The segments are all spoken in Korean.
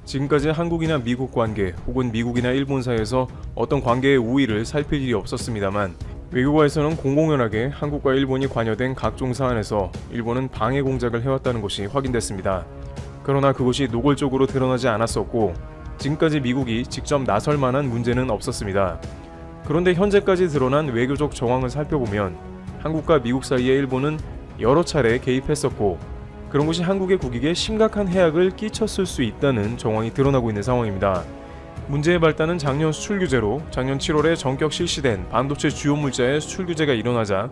지금까지 한국이나 미국 관계 혹은 미국이나 일본 사이에서 어떤 관계의 우위를 살필 일이 없었습니다만 외교관에서는 공공연하게 한국과 일본이 관여된 각종 사안에서 일본은 방해 공작을 해왔다는 것이 확인됐습니다. 그러나 그것이 노골적으로 드러나지 않았었고 지금까지 미국이 직접 나설 만한 문제는 없었습니다. 그런데 현재까지 드러난 외교적 정황을 살펴보면 한국과 미국 사이에 일본은 여러 차례 개입했었고 그런 것이 한국의 국익에 심각한 해악을 끼쳤을 수 있다는 정황이 드러나고 있는 상황입니다. 문제의 발단은 작년 수출 규제로 작년 7월에 전격 실시된 반도체 주요 물자의 수출 규제가 일어나자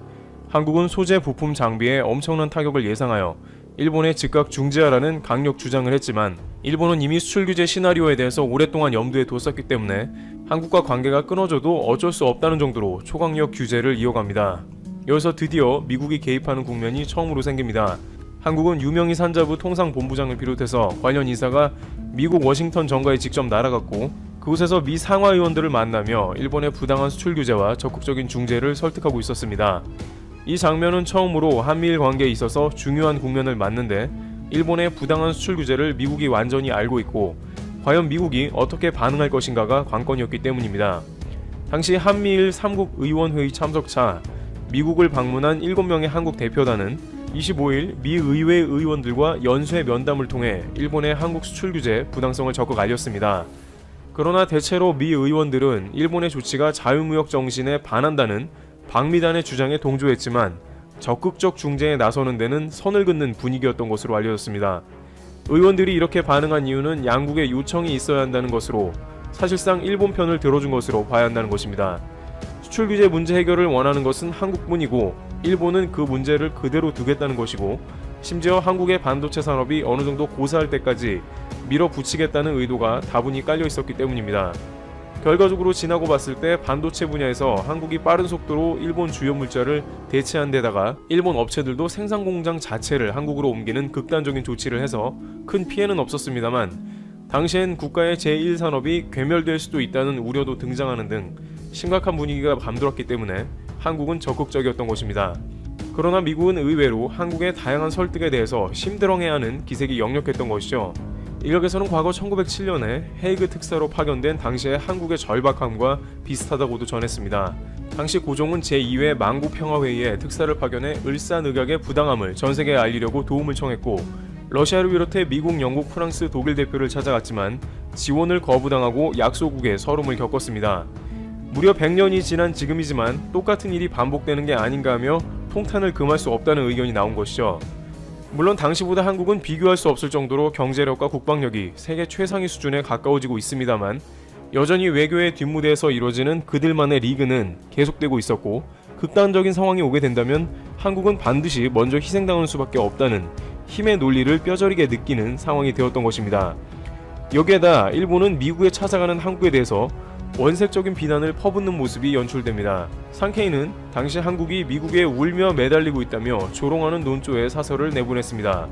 한국은 소재 부품 장비에 엄청난 타격을 예상하여 일본에 즉각 중지하라는 강력 주장을 했지만 일본은 이미 수출 규제 시나리오에 대해서 오랫동안 염두에 뒀었기 때문에 한국과 관계가 끊어져도 어쩔 수 없다는 정도로 초강력 규제를 이어갑니다. 여기서 드디어 미국이 개입하는 국면이 처음으로 생깁니다. 한국은 유명희 산자부 통상본부장을 비롯해서 관련 인사가 미국 워싱턴 정가에 직접 날아갔고 그곳에서 미 상하의원들을 만나며 일본의 부당한 수출 규제와 적극적인 중재를 설득하고 있었습니다. 이 장면은 처음으로 한미일 관계에 있어서 중요한 국면을 맞는데 일본의 부당한 수출 규제를 미국이 완전히 알고 있고 과연 미국이 어떻게 반응할 것인가가 관건이었기 때문입니다. 당시 한미일 3국 의원회의 참석차 미국을 방문한 7명의 한국 대표단은 25일 미 의회 의원들과 연쇄 면담을 통해 일본의 한국 수출 규제 부당성을 적극 알렸습니다. 그러나 대체로 미 의원들은 일본의 조치가 자유무역 정신에 반한다는 방미단의 주장에 동조했지만 적극적 중재에 나서는 데는 선을 긋는 분위기였던 것으로 알려졌습니다. 의원들이 이렇게 반응한 이유는 양국의 요청이 있어야 한다는 것으로 사실상 일본 편을 들어준 것으로 봐야 한다는 것입니다. 수출 규제 문제 해결을 원하는 것은 한국뿐이고 일본은 그 문제를 그대로 두겠다는 것이고 심지어 한국의 반도체 산업이 어느 정도 고사할 때까지 밀어붙이겠다는 의도가 다분히 깔려 있었기 때문입니다. 결과적으로 지나고 봤을 때 반도체 분야에서 한국이 빠른 속도로 일본 주요 물자를 대체한 데다가 일본 업체들도 생산 공장 자체를 한국으로 옮기는 극단적인 조치를 해서 큰 피해는 없었습니다만 당시엔 국가의 제1산업이 괴멸될 수도 있다는 우려도 등장하는 등 심각한 분위기가 감돌았기 때문에 한국은 적극적이었던 것입니다. 그러나 미국은 의외로 한국의 다양한 설득에 대해서 심드렁해하는 기색이 역력했던 것이죠. 이력에서는 과거 1907년에 헤이그 특사로 파견된 당시의 한국의 절박함과 비슷하다고도 전했습니다. 당시 고종은 제2회 만국평화회의에 특사를 파견해 을사늑약의 부당함을 전세계에 알리려고 도움을 청했고 러시아를 비롯해 미국, 영국, 프랑스, 독일 대표를 찾아갔지만 지원을 거부당하고 약소국의 서름을 겪었습니다. 무려 100년이 지난 지금이지만 똑같은 일이 반복되는 게 아닌가 하며 통탄을 금할 수 없다는 의견이 나온 것이죠. 물론 당시보다 한국은 비교할 수 없을 정도로 경제력과 국방력이 세계 최상위 수준에 가까워지고 있습니다만 여전히 외교의 뒷무대에서 이루어지는 그들만의 리그는 계속되고 있었고 극단적인 상황이 오게 된다면 한국은 반드시 먼저 희생당할 수밖에 없다는 힘의 논리를 뼈저리게 느끼는 상황이 되었던 것입니다. 여기에다 일본은 미국에 찾아가는 한국에 대해서 원색적인 비난을 퍼붓는 모습이 연출됩니다. 상케이는 당시 한국이 미국에 울며 매달리고 있다며 조롱하는 논조의 사설을 내보냈습니다.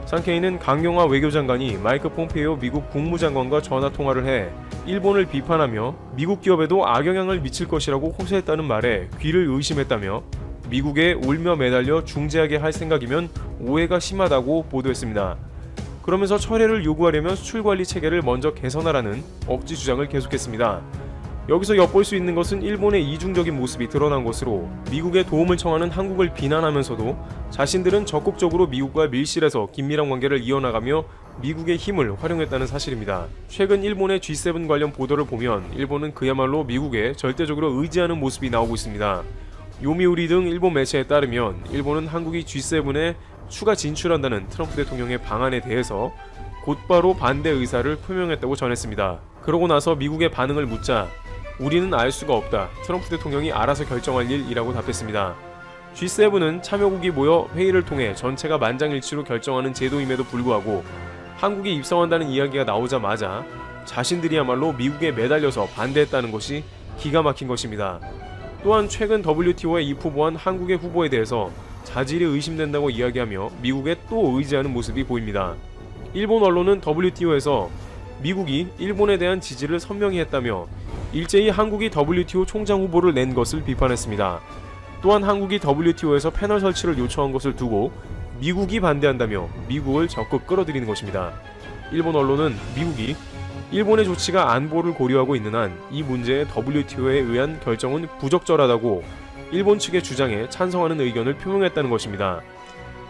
상케이는 강경화 외교장관이 마이크 폼페이오 미국 국무장관과 전화통화를 해 일본을 비판하며 미국 기업에도 악영향을 미칠 것이라고 호소했다는 말에 귀를 의심했다며 미국에 울며 매달려 중재하게 할 생각이면 오해가 심하다고 보도했습니다. 그러면서 철회를 요구하려면 수출관리 체계를 먼저 개선하라는 억지 주장을 계속했습니다. 여기서 엿볼 수 있는 것은 일본의 이중적인 모습이 드러난 것으로 미국의 도움을 청하는 한국을 비난하면서도 자신들은 적극적으로 미국과 밀실해서 긴밀한 관계를 이어나가며 미국의 힘을 활용했다는 사실입니다. 최근 일본의 G7 관련 보도를 보면 일본은 그야말로 미국에 절대적으로 의지하는 모습이 나오고 있습니다. 요미우리 등 일본 매체에 따르면 일본은 한국이 G7에 추가 진출한다는 트럼프 대통령의 방안에 대해서 곧바로 반대 의사를 표명했다고 전했습니다. 그러고 나서 미국의 반응을 묻자 우리는 알 수가 없다. 트럼프 대통령이 알아서 결정할 일이라고 답했습니다. G7은 참여국이 모여 회의를 통해 전체가 만장일치로 결정하는 제도임에도 불구하고 한국이 입성한다는 이야기가 나오자마자 자신들이야말로 미국에 매달려서 반대했다는 것이 기가 막힌 것입니다. 또한 최근 WTO에 입후보한 한국의 후보에 대해서 자질이 의심된다고 이야기하며 미국에 또 의지하는 모습이 보입니다. 일본 언론은 WTO에서 미국이 일본에 대한 지지를 선명히 했다며 일제히 한국이 WTO 총장 후보를 낸 것을 비판했습니다. 또한 한국이 WTO에서 패널 설치를 요청한 것을 두고 미국이 반대한다며 미국을 적극 끌어들이는 것입니다. 일본 언론은 미국이 일본의 조치가 안보를 고려하고 있는 한 이 문제에 WTO에 의한 결정은 부적절하다고 일본 측의 주장에 찬성하는 의견을 표명했다는 것입니다.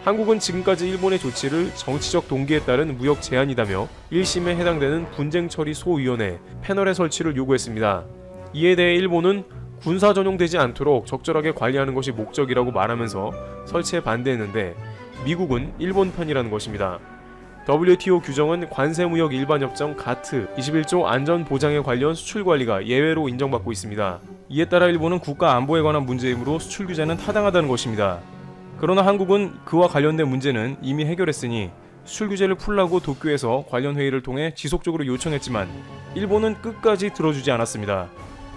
한국은 지금까지 일본의 조치를 정치적 동기에 따른 무역 제한이다며 1심에 해당되는 분쟁 처리 소위원회 패널의 설치를 요구했습니다. 이에 대해 일본은 군사 전용되지 않도록 적절하게 관리하는 것이 목적이라고 말하면서 설치에 반대했는데 미국은 일본 편이라는 것입니다. WTO 규정은 관세무역 일반협정 가트 21조 안전보장에 관련 수출관리가 예외로 인정받고 있습니다. 이에 따라 일본은 국가 안보에 관한 문제이므로 수출 규제는 타당하다는 것입니다. 그러나 한국은 그와 관련된 문제는 이미 해결했으니 수출 규제를 풀라고 도쿄에서 관련 회의를 통해 지속적으로 요청했지만 일본은 끝까지 들어주지 않았습니다.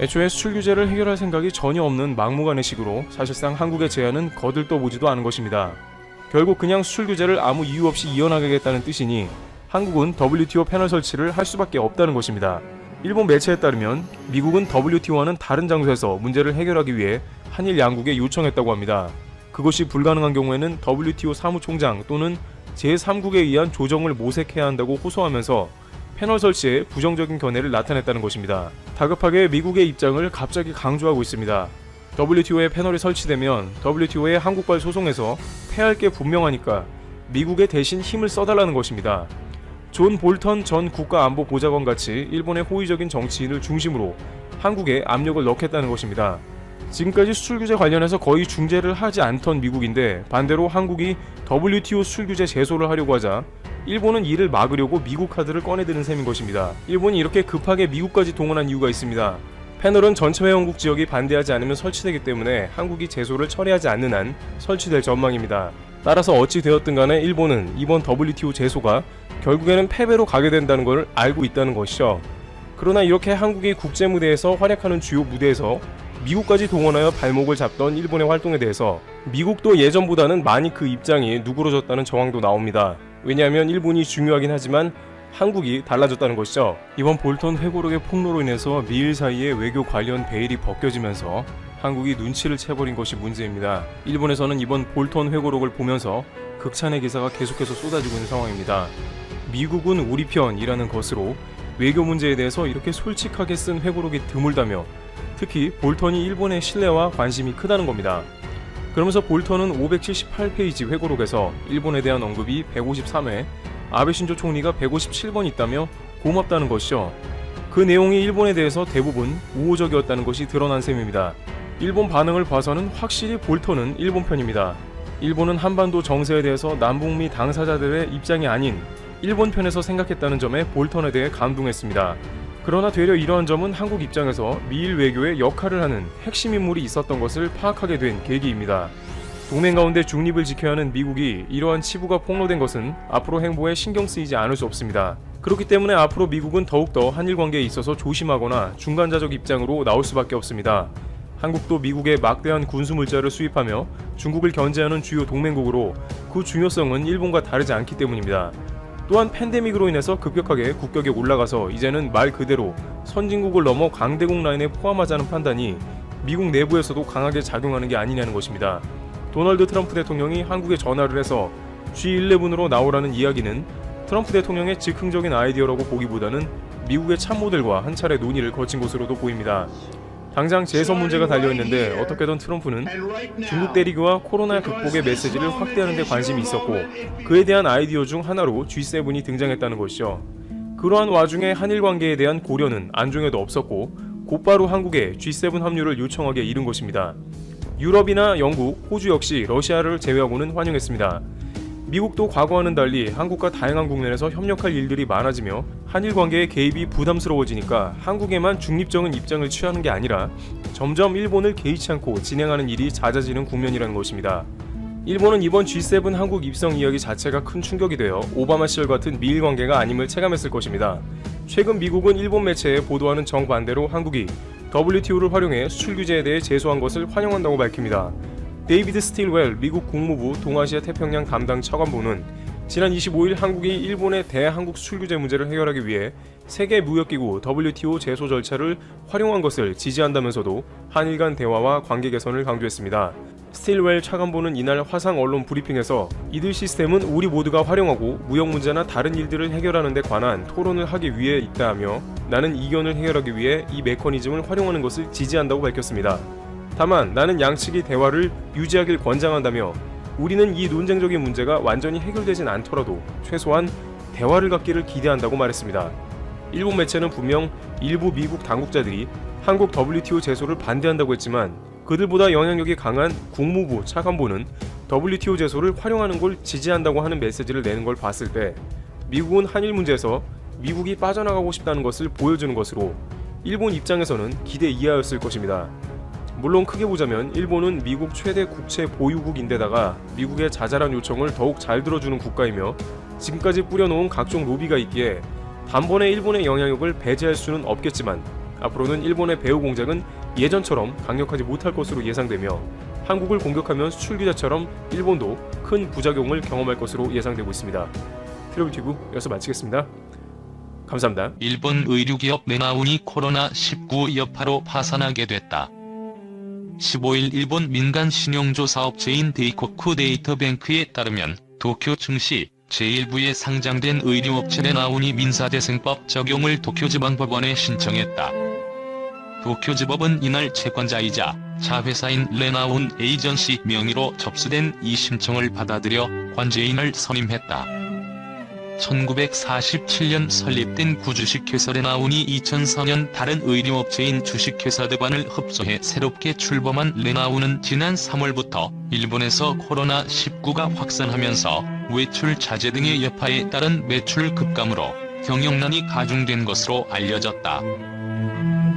애초에 수출 규제를 해결할 생각이 전혀 없는 막무가내식으로 사실상 한국의 제안은 거들떠보지도 않은 것입니다. 결국 그냥 수출 규제를 아무 이유 없이 이어나가겠다는 뜻이니 한국은 WTO 패널 설치를 할 수밖에 없다는 것입니다. 일본 매체에 따르면 미국은 WTO와는 다른 장소에서 문제를 해결하기 위해 한일 양국에 요청했다고 합니다. 그것이 불가능한 경우에는 WTO 사무총장 또는 제3국에 의한 조정을 모색해야 한다고 호소하면서 패널 설치에 부정적인 견해를 나타냈다는 것입니다. 다급하게 미국의 입장을 갑자기 강조하고 있습니다. WTO에 패널이 설치되면 WTO의 한국발 소송에서 패할 게 분명하니까 미국에 대신 힘을 써달라는 것입니다. 존 볼턴 전 국가안보보좌관 같이 일본의 호의적인 정치인을 중심으로 한국에 압력을 넣겠다는 것입니다. 지금까지 수출 규제 관련해서 거의 중재를 하지 않던 미국인데 반대로 한국이 WTO 수출 규제 제소를 하려고 하자 일본은 이를 막으려고 미국 카드를 꺼내드는 셈인 것입니다. 일본이 이렇게 급하게 미국까지 동원한 이유가 있습니다. 패널은 전체 회원국 지역이 반대하지 않으면 설치되기 때문에 한국이 제소를 철회하지 않는 한 설치될 전망입니다. 따라서 어찌 되었든 간에 일본은 이번 WTO 제소가 결국에는 패배로 가게 된다는 걸 알고 있다는 것이죠. 그러나 이렇게 한국이 국제무대에서 활약하는 주요 무대에서 미국까지 동원하여 발목을 잡던 일본의 활동에 대해서 미국도 예전보다는 많이 그 입장이 누그러졌다는 정황도 나옵니다. 왜냐하면 일본이 중요하긴 하지만 한국이 달라졌다는 것이죠. 이번 볼턴 회고록의 폭로로 인해서 미일 사이에 외교 관련 베일이 벗겨지면서 한국이 눈치를 채버린 것이 문제입니다. 일본에서는 이번 볼턴 회고록을 보면서 극찬의 기사가 계속해서 쏟아지고 있는 상황입니다. 미국은 우리 편이라는 것으로 외교 문제에 대해서 이렇게 솔직하게 쓴 회고록이 드물다며 특히 볼턴이 일본의 신뢰와 관심이 크다는 겁니다. 그러면서 볼턴은 578페이지 회고록에서 일본에 대한 언급이 153회, 아베 신조 총리가 157번 있다며 고맙다는 것이죠. 그 내용이 일본에 대해서 대부분 우호적이었다는 것이 드러난 셈입니다. 일본 반응을 봐서는 확실히 볼턴은 일본 편입니다. 일본은 한반도 정세에 대해서 남북미 당사자들의 입장이 아닌 일본 편에서 생각했다는 점에 볼턴에 대해 감동했습니다. 그러나 되려 이러한 점은 한국 입장에서 미일 외교의 역할을 하는 핵심 인물이 있었던 것을 파악하게 된 계기입니다. 동맹 가운데 중립을 지켜야 하는 미국이 이러한 치부가 폭로된 것은 앞으로 행보에 신경 쓰이지 않을 수 없습니다. 그렇기 때문에 앞으로 미국은 더욱더 한일 관계에 있어서 조심하거나 중간자적 입장으로 나올 수밖에 없습니다. 한국도 미국의 막대한 군수 물자를 수입하며 중국을 견제하는 주요 동맹국으로 그 중요성은 일본과 다르지 않기 때문입니다. 또한 팬데믹으로 인해서 급격하게 국격이 올라가서 이제는 말 그대로 선진국을 넘어 강대국 라인에 포함하자는 판단이 미국 내부에서도 강하게 작용하는 게 아니냐는 것입니다. 도널드 트럼프 대통령이 한국에 전화를 해서 G11으로 나오라는 이야기는 트럼프 대통령의 즉흥적인 아이디어라고 보기보다는 미국의 참모들과 한 차례 논의를 거친 것으로도 보입니다. 당장 재선 문제가 달려있는데 어떻게든 트럼프는 중국 대리기와 코로나 극복의 메시지를 확대하는 데 관심이 있었고 그에 대한 아이디어 중 하나로 G7이 등장했다는 것이죠. 그러한 와중에 한일 관계에 대한 고려는 안중에도 없었고 곧바로 한국에 G7 합류를 요청하게 이른 것입니다. 유럽이나 영국, 호주 역시 러시아를 제외하고는 환영했습니다. 미국도 과거와는 달리 한국과 다양한 국면에서 협력할 일들이 많아지며 한일 관계의 개입이 부담스러워지니까 한국에만 중립적인 입장을 취하는 게 아니라 점점 일본을 개의치 않고 진행하는 일이 잦아지는 국면이라는 것입니다. 일본은 이번 G7 한국 입성 이야기 자체가 큰 충격이 되어 오바마 시절 같은 미일 관계가 아님을 체감했을 것입니다. 최근 미국은 일본 매체에 보도하는 정반대로 한국이 WTO를 활용해 수출 규제에 대해 제소한 것을 환영한다고 밝힙니다. 데이비드 스틸웰 미국 국무부 동아시아 태평양 담당 차관보는 지난 25일 한국이 일본의 대한국 수출 규제 문제를 해결하기 위해 세계무역기구 WTO 제소 절차를 활용한 것을 지지한다면서도 한일 간 대화와 관계 개선을 강조했습니다. 스틸웰 차관보는 이날 화상 언론 브리핑에서 이들 시스템은 우리 모두가 활용하고 무역 문제나 다른 일들을 해결하는 데 관한 토론을 하기 위해 있다하며 나는 이견을 해결하기 위해 이 메커니즘을 활용하는 것을 지지한다고 밝혔습니다. 다만 나는 양측이 대화를 유지하길 권장한다며 우리는 이 논쟁적인 문제가 완전히 해결되진 않더라도 최소한 대화를 갖기를 기대한다고 말했습니다. 일본 매체는 분명 일부 미국 당국자들이 한국 WTO 제소를 반대한다고 했지만 그들보다 영향력이 강한 국무부 차관보는 WTO 제소를 활용하는 걸 지지한다고 하는 메시지를 내는 걸 봤을 때 미국은 한일 문제에서 미국이 빠져나가고 싶다는 것을 보여주는 것으로 일본 입장에서는 기대 이하였을 것입니다. 물론 크게 보자면 일본은 미국 최대 국채 보유국인데다가 미국의 자잘한 요청을 더욱 잘 들어주는 국가이며 지금까지 뿌려놓은 각종 로비가 있기에 단번에 일본의 영향력을 배제할 수는 없겠지만 앞으로는 일본의 배후 공작은 예전처럼 강력하지 못할 것으로 예상되며 한국을 공격하면 수출 규제처럼 일본도 큰 부작용을 경험할 것으로 예상되고 있습니다. 트러블튜브 여기서 마치겠습니다. 감사합니다. 일본 의류기업 레나운이 코로나19 여파로 파산하게 됐다. 15일 일본 민간 신용조사업체인 데이코쿠 데이터뱅크에 따르면 도쿄 증시 제1부에 상장된 의류업체 레나운이 민사대승법 적용을 도쿄지방법원에 신청했다. 도쿄지법은 이날 채권자이자 자회사인 레나운 에이전시 명의로 접수된 이 신청을 받아들여 관제인을 선임했다. 1947년 설립된 구주식회사 레나운이 2004년 다른 의류업체인 주식회사 드반을 흡수해 새롭게 출범한 레나운은 지난 3월부터 일본에서 코로나19가 확산하면서 외출 자제 등의 여파에 따른 매출 급감으로 경영난이 가중된 것으로 알려졌다.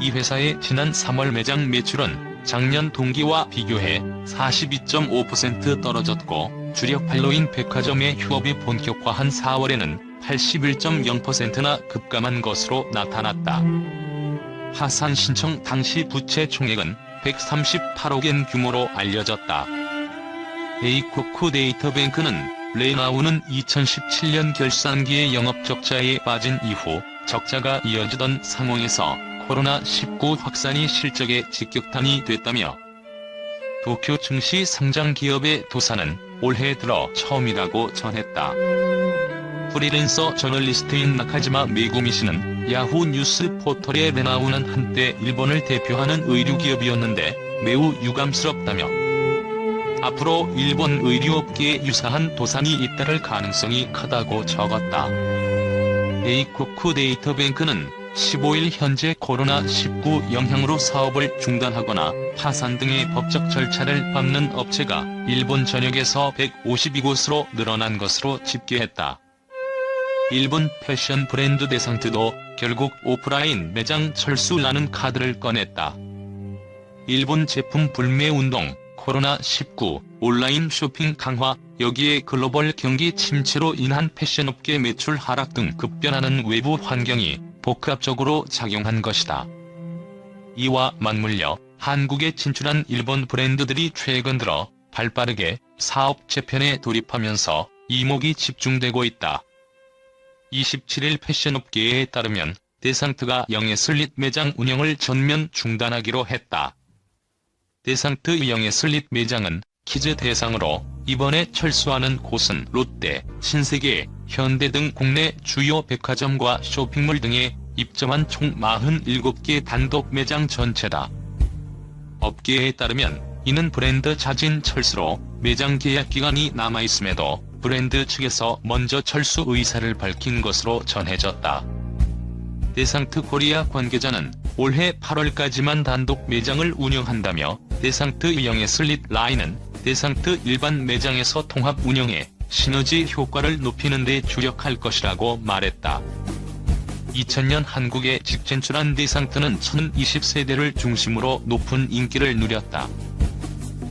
이 회사의 지난 3월 매장 매출은 작년 동기와 비교해 42.5% 떨어졌고 주력 판로인 백화점의 휴업이 본격화한 4월에는 81.0%나 급감한 것으로 나타났다. 파산 신청 당시 부채 총액은 138억엔 규모로 알려졌다. 데이코쿠 데이터뱅크는 레나운은 2017년 결산기의 영업 적자에 빠진 이후 적자가 이어지던 상황에서 코로나19 확산이 실적에 직격탄이 됐다며 도쿄 증시 상장 기업의 도산은 올해 들어 처음이라고 전했다. 프리랜서 저널리스트인 나카지마 메구미 씨는 야후 뉴스 포털의 레나운은 한때 일본을 대표하는 의류기업이었는데 매우 유감스럽다며 앞으로 일본 의류업계에 유사한 도산이 잇따를 가능성이 크다고 적었다. 데이코쿠 데이터뱅크는 15일 현재 코로나19 영향으로 사업을 중단하거나 파산 등의 법적 절차를 밟는 업체가 일본 전역에서 152곳으로 늘어난 것으로 집계했다. 일본 패션 브랜드 데상트도 결국 오프라인 매장 철수라는 카드를 꺼냈다. 일본 제품 불매 운동, 코로나19, 온라인 쇼핑 강화, 여기에 글로벌 경기 침체로 인한 패션업계 매출 하락 등 급변하는 외부 환경이 복합적으로 작용한 것이다. 이와 맞물려 한국에 진출한 일본 브랜드들이 최근 들어 발빠르게 사업 재편에 돌입하면서 이목이 집중되고 있다. 27일 패션업계에 따르면 데상트가 영애슬릿 매장 운영을 전면 중단하기로 했다. 데상트 영애슬릿 매장은 키즈 대상으로 이번에 철수하는 곳은 롯데, 신세계, 현대 등 국내 주요 백화점과 쇼핑몰 등에 입점한 총 47개 단독 매장 전체다. 업계에 따르면 이는 브랜드 자진 철수로 매장 계약 기간이 남아있음에도 브랜드 측에서 먼저 철수 의사를 밝힌 것으로 전해졌다. 데상트 코리아 관계자는 올해 8월까지만 단독 매장을 운영한다며 데상트 영애슬릿 라인은 데상트 일반 매장에서 통합 운영해 시너지 효과를 높이는 데 주력할 것이라고 말했다. 2000년 한국에 직진출한 데상트는 1020세대를 중심으로 높은 인기를 누렸다.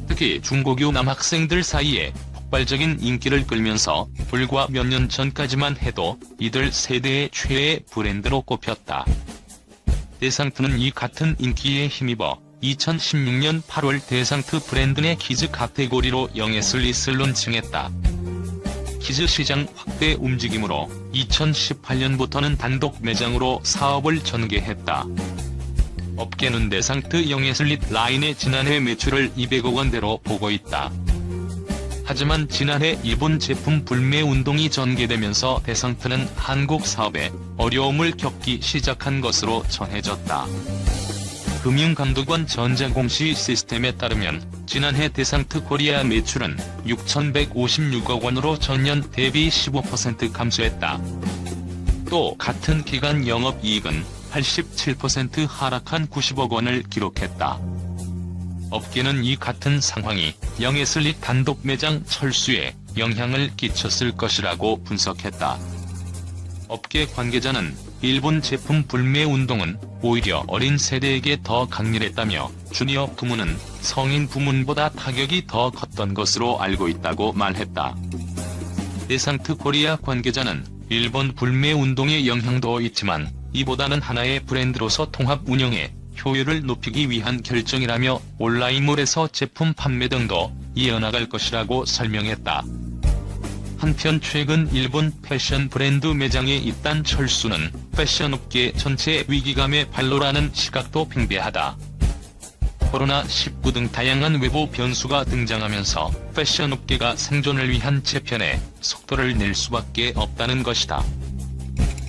특히 중고교 남학생들 사이에 폭발적인 인기를 끌면서 불과 몇 년 전까지만 해도 이들 세대의 최애 브랜드로 꼽혔다. 데상트는 이 같은 인기에 힘입어 2016년 8월 데상트 브랜드 내 키즈 카테고리로 영애슬릿을 론칭했다. 키즈 시장 확대 움직임으로 2018년부터는 단독 매장으로 사업을 전개했다. 업계는 데상트 영예슬릿 라인의 지난해 매출을 200억 원대로 보고 있다. 하지만 지난해 일본 제품 불매 운동이 전개되면서 데상트는 한국 사업에 어려움을 겪기 시작한 것으로 전해졌다. 금융감독원 전자공시 시스템에 따르면 지난해 데상트 코리아 매출은 6,156억 원으로 전년 대비 15% 감소했다. 또 같은 기간 영업이익은 87% 하락한 90억 원을 기록했다. 업계는 이 같은 상황이 영예슬릿 단독 매장 철수에 영향을 끼쳤을 것이라고 분석했다. 업계 관계자는 일본 제품 불매 운동은 오히려 어린 세대에게 더 강렬했다며 주니어 부문은 성인 부문보다 타격이 더 컸던 것으로 알고 있다고 말했다. 데상트 코리아 관계자는 일본 불매 운동의 영향도 있지만 이보다는 하나의 브랜드로서 통합 운영에 효율을 높이기 위한 결정이라며 온라인몰에서 제품 판매 등도 이어나갈 것이라고 설명했다. 한편 최근 일본 패션 브랜드 매장의 잇단 철수는 패션업계 전체 위기감에 발로라는 시각도 팽배하다. 코로나19 등 다양한 외부 변수가 등장하면서 패션업계가 생존을 위한 재편에 속도를 낼 수밖에 없다는 것이다.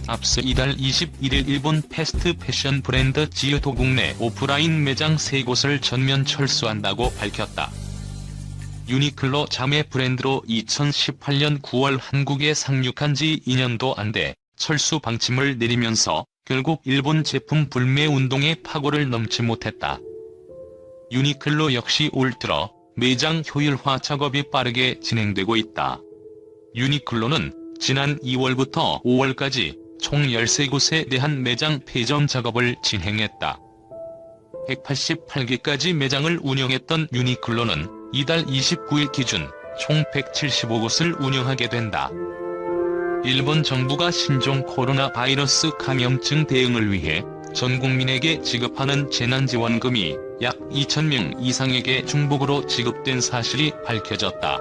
앞서 이달 21일 일본 패스트 패션 브랜드 지유도 국내 오프라인 매장 3곳을 전면 철수한다고 밝혔다. 유니클로 자매 브랜드로 2018년 9월 한국에 상륙한 지 2년도 안 돼 철수 방침을 내리면서 결국 일본 제품 불매 운동의 파고를 넘지 못했다. 유니클로 역시 올 들어 매장 효율화 작업이 빠르게 진행되고 있다. 유니클로는 지난 2월부터 5월까지 총 13곳에 대한 매장 폐점 작업을 진행했다. 188개까지 매장을 운영했던 유니클로는 이달 29일 기준 총 175곳을 운영하게 된다. 일본 정부가 신종 코로나 바이러스 감염증 대응을 위해 전 국민에게 지급하는 재난지원금이 약 2,000명 이상에게 중복으로 지급된 사실이 밝혀졌다.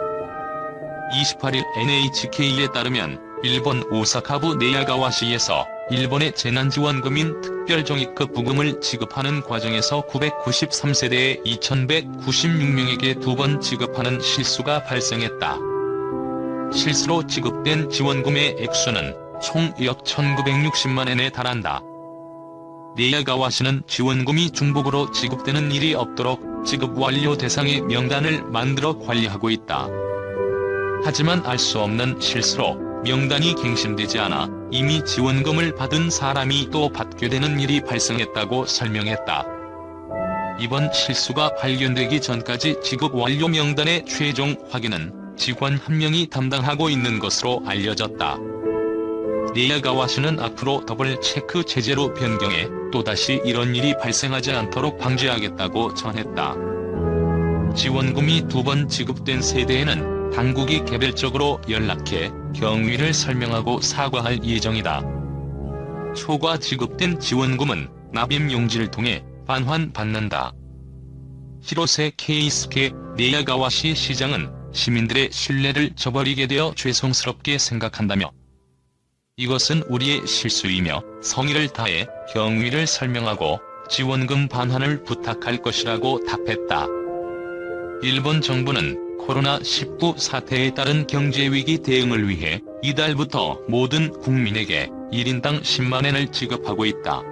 28일 NHK에 따르면 일본 오사카부 네야가와시에서 일본의 재난지원금인 특별종이급 부금을 지급하는 과정에서 993세대의 2,196명에게 2번 지급하는 실수가 발생했다. 실수로 지급된 지원금의 액수는 총 약 1,960만 엔에 달한다. 네야가와시는 지원금이 중복으로 지급되는 일이 없도록 지급 완료 대상의 명단을 만들어 관리하고 있다. 하지만 알 수 없는 실수로 명단이 갱신되지 않아 이미 지원금을 받은 사람이 또 받게 되는 일이 발생했다고 설명했다. 이번 실수가 발견되기 전까지 지급 완료 명단의 최종 확인은 직원 1명이 담당하고 있는 것으로 알려졌다. 네야가와시는 앞으로 더블 체크 체제로 변경해 또다시 이런 일이 발생하지 않도록 방지하겠다고 전했다. 지원금이 2번 지급된 세대에는 당국이 개별적으로 연락해 경위를 설명하고 사과할 예정이다. 초과 지급된 지원금은 납입 용지를 통해 반환받는다. 히로세 케이스케 네야가와시 시장은 시민들의 신뢰를 저버리게 되어 죄송스럽게 생각한다며 이것은 우리의 실수이며 성의를 다해 경위를 설명하고 지원금 반환을 부탁할 것이라고 답했다. 일본 정부는 코로나19 사태에 따른 경제위기 대응을 위해 이달부터 모든 국민에게 1인당 10만 엔을 지급하고 있다.